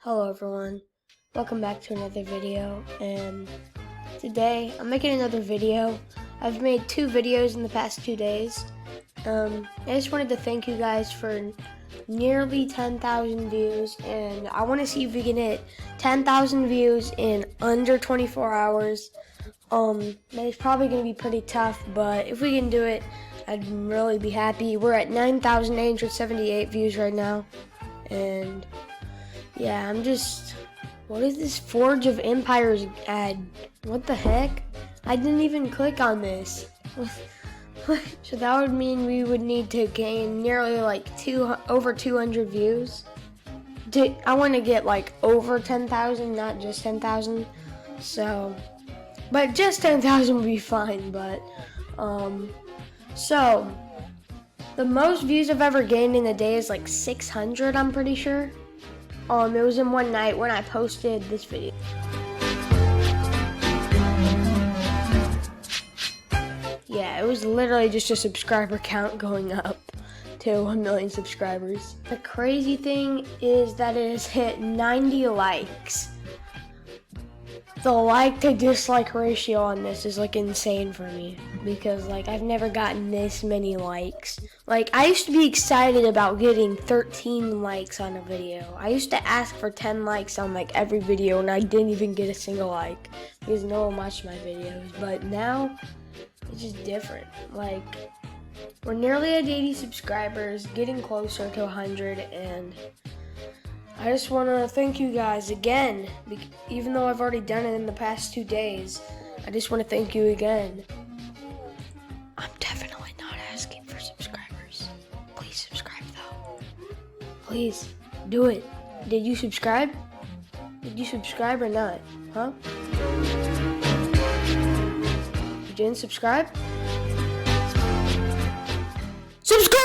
Hello everyone, welcome back to another video, and today I'm making another video. I've made 2 videos in the past 2 days. I just wanted to thank you guys for nearly 10,000 views, and I want to see if we can hit 10,000 views in under 24 hours. It's probably going to be pretty tough, but if we can do it, I'd really be happy. We're at 9,878 views right now, and yeah, what is this Forge of Empires ad? What the heck? I didn't even click on this. So that would mean we would need to gain nearly over 200 views. I want to get over 10,000, not just 10,000. But just 10,000 would be fine. But so the most views I've ever gained in a day is 600. I'm pretty sure. It was in one night when I posted this video. Yeah, it was literally just a subscriber count going up to 1 million subscribers. The crazy thing is that it has hit 90 likes. The like to dislike ratio on this is insane for me because I've never gotten this many likes. I used to be excited about getting 13 likes on a video. I used to ask for 10 likes on every video, and I didn't even get a single like because no one watched my videos. But now it's just different. We're nearly at 80 subscribers, getting closer to 100, and I just want to thank you guys again. Even though I've already done it in the past 2 days, I just want to thank you again. I'm definitely not asking for subscribers. Please subscribe though. Please, do it. Did you subscribe? Did you subscribe or not? Huh? You didn't subscribe? Subscribe!